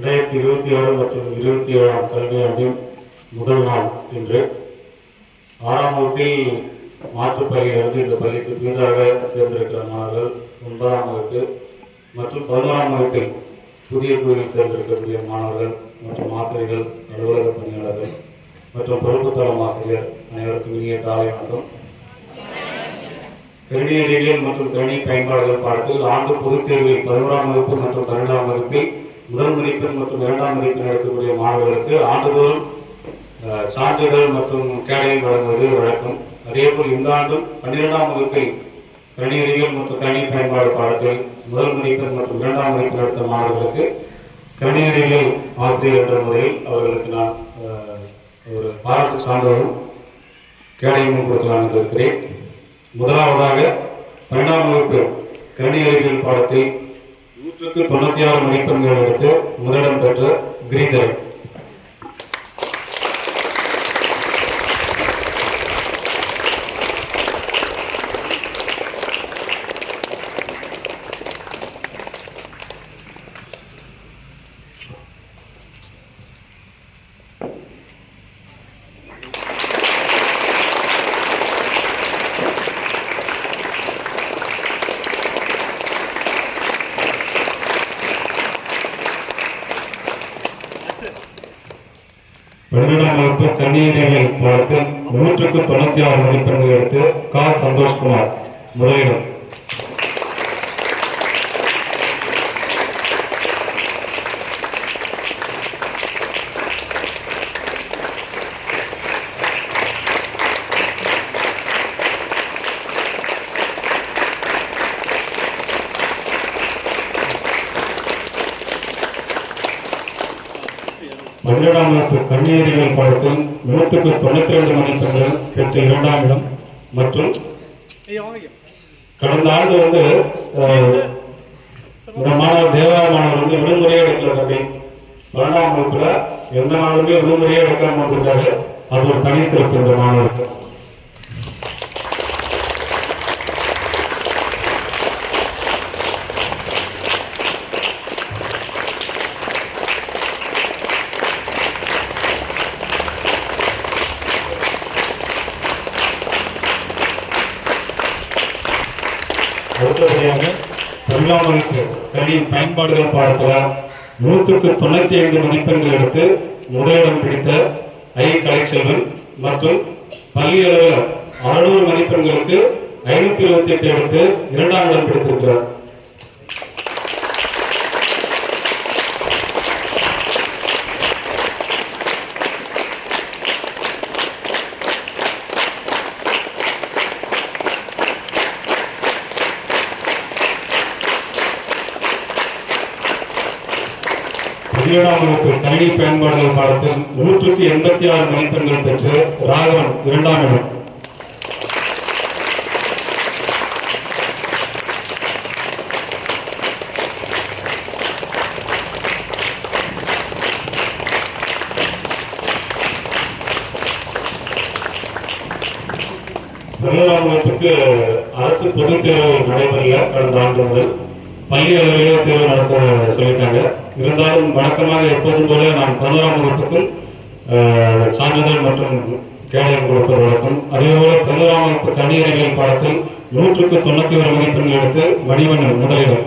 2026 மற்றும் 27ஆம் கல்வியாண்டின் முதல் நாள் இன்று 6ஆம் வகுப்பில் மாற்றுப்பள்ளியிலிருந்து இந்த பள்ளிக்கு புதிதாக சேர்ந்திருக்கிற மாணவர்கள் 9ஆம் வகுப்பு மற்றும் 11ஆம் வகுப்பில் புதிய குழுவில் சேர்ந்திருக்கக்கூடிய மாணவர்கள் மற்றும் ஆசிரியர்கள், அலுவலக பணியாளர்கள் மற்றும் பொறுப்பு தளம் ஆசிரியர் அனைவருக்கும் இனிய காலை வணக்கம். கணினி அறிவியல் மற்றும் கணினி பயன்பாடுகள் பாடத்தில் ஆண்டு பொதுத் தேர்வில் 11ஆம் வகுப்பு மற்றும் 12ஆம் வகுப்பில் முதல் மதிப்பெண் மற்றும் 2ஆம் மதிப்பெண் எடுக்கக்கூடிய மாணவர்களுக்கு ஆண்டுதோறும் சான்றிதழ் மற்றும் கேடயம் வழங்குவது வழக்கம். அதேபோல் இந்த ஆண்டும் 12ஆம் வகுப்பில் கணினி அறிவியல் மற்றும் கணினி பயன்பாடு பாடத்தில் முதல் மதிப்பெண் மற்றும் 2ஆம் மதிப்பெண் எடுத்த மாணவர்களுக்கு கணினி அறிவியல் ஆசிரியர் என்ற முறையில் அவர்களுக்கு நான் ஒரு பாராட்டு சான்றிதழும் கேடயமும் கொடுக்கலாம் என்று இருக்கிறேன். முதலாவதாக 12ஆம் வகுப்பு கணினி அறிவியல் பாடத்தில் 196 மதிப்பெண்கள் எடுத்து முதலிடம் பெற்ற கிரீதரன். பன்னிரண்டாம் வகுப்பு கணினி அறிவியல் பாடத்தில் 196 மதிப்பெண்கள் எடுத்து கா. சந்தோஷ்குமார் முதலிடம். பன்னிரண்டாம் வகுப்பு கணினி அறிவியல் பாடத்தில் 192 மதிப்பெண்கள் பெற்று 2ஆம் இடம் மற்றும் கடந்த ஆண்டு இந்த மாணவர் தேவா மாணவர் விடுமுறையே எடுக்கல தம்பி. 12ஆம் வகுப்புல எந்த மாணவருமே விடுமுறையே எடுக்காம வந்திருக்காரு. அது ஒரு தனி சிறப்பு இந்த மாணவருக்கு. அடுத்தபடியாக 12ஆம் வகுப்பு கணினி பயன்பாடுகள் பாடத்தில் 195 மதிப்பெண்கள் எடுத்து முதலிடம் பிடித்த ஐ. கலைச்செல்வன் மற்றும் பள்ளி அளவில் 600 மதிப்பெண்களுக்கு 528 எடுத்து 2ஆம் இடம் பிடித்திருக்கிறார். பதினேழாம் வகுப்பு கணினி பயன்பாடுகள் பாடத்தில் 186 மதிப்பெண்கள் பெற்று ராகவன் 2ஆம் இடம். பதினேழாம் வகுப்புக்கு அரசு பொதுத் தேர்வு நடைபெறல. கடந்த ஆண்டு முதல் பள்ளி அளவிலேயே தேர்வு நடத்த சொல்லிட்டாங்க. இருந்தாலும் வழக்கமாக எப்போதும் போல நான் 11ஆம் வகுப்புக்கும் சான்றிதழ் மற்றும் கேடயம் கொடுப்பது வழக்கம். அதேபோல 11ஆம் வகுப்பு கணினி அறிவியல் பாடத்தில் 191 மதிப்பெண்கள் எடுத்து மணிவண்ணன் முதலிடம்.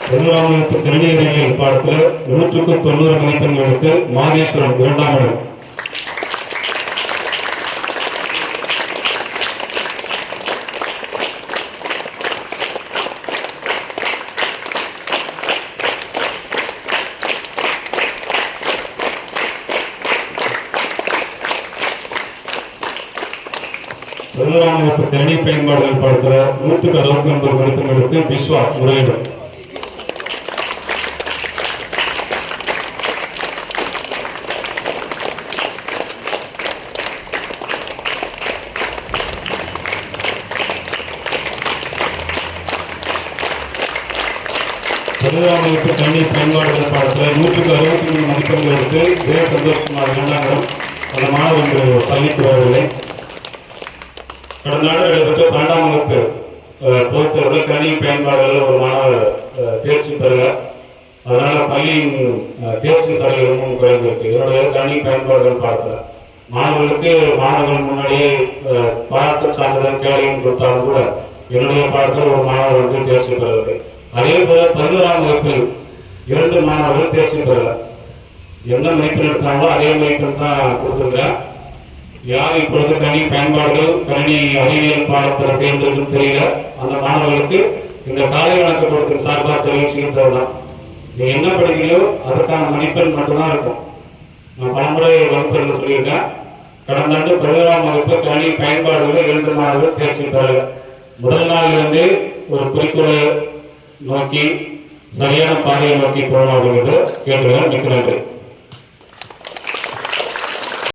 பதினோராம் வகுப்பு கணினி அறிவியல் பாடத்தில் 190 மதிப்பெண்கள் எடுத்து மாதேஸ்வரன் 2ஆம் இடம். பதினோராம் வகுப்பு கணினி பயன்பாடுகள் பாடத்தில் 169 மதிப்பெண்கள் எடுத்து விஸ்வா முதலிடம். 11ஆம் வகுப்பு கல்வி பயன்பாடுகள் பாடத்தில் 163 மதிப்பெண்கள் எடுத்து ஜெய சந்தோஷ்குமார் 2ஆம் இடம். அந்த மாணவர் பள்ளிக்கு வரவில்லை. கடந்த ஆண்டு நடைபெற்ற 12ஆம் வகுப்பு பொறுத்தவரை கல்வி பயன்பாடுகளில் ஒரு மாணவர் தேர்ச்சி பெறல. அதனால பள்ளியின் தேர்ச்சி சதவீதமும் குறைந்திருக்கு. இதனுடைய கல்வி பயன்பாடுகள் பாடத்தில் மாணவர்கள் முன்னாடியே பாராட்டு சான்றிதழ் கேளையும் கொடுத்தாலும் கூட என்னுடைய பாடத்தில் ஒரு மாணவர் வந்து தேர்ச்சி பெறவில்லை. அதே போல 11ஆம் வகுப்பில் 2 மாணவர்கள் தேர்ச்சி பெறல. என்ன மதிப்பெண் எடுத்தாங்களோ அதே மதிப்பெண் தான் கொடுத்துருக்கேன். யார் இப்பொழுது கணினி பயன்பாடுகள் கணினி அறிவியல் பாடத்தில் சேர்ந்ததுன்னு தெரியல. அந்த மாணவர்களுக்கு இந்த காலை வழக்கப்படுத்தும் சார்பாக தெரிவிச்சுக்கிட்டதுதான். நீ என்ன படிக்கிறீங்களோ அதுக்கான மதிப்பெண் மட்டும்தான் இருக்கும். நான் பலமுறை வகுப்புகள் சொல்லியிருக்கேன். கடந்த ஆண்டு 11ஆம் வகுப்பு கணினி பயன்பாடுகளில் 2 மாணவர்கள் தேர்ச்சி பெறல. முதல் நாளிலிருந்து ஒரு குறிக்கோளை நோக்கி சரியான பாதையை நோக்கி போகணும் அப்படிங்கிறது கேட்டுக்கிறேன். மிக்க நன்றி.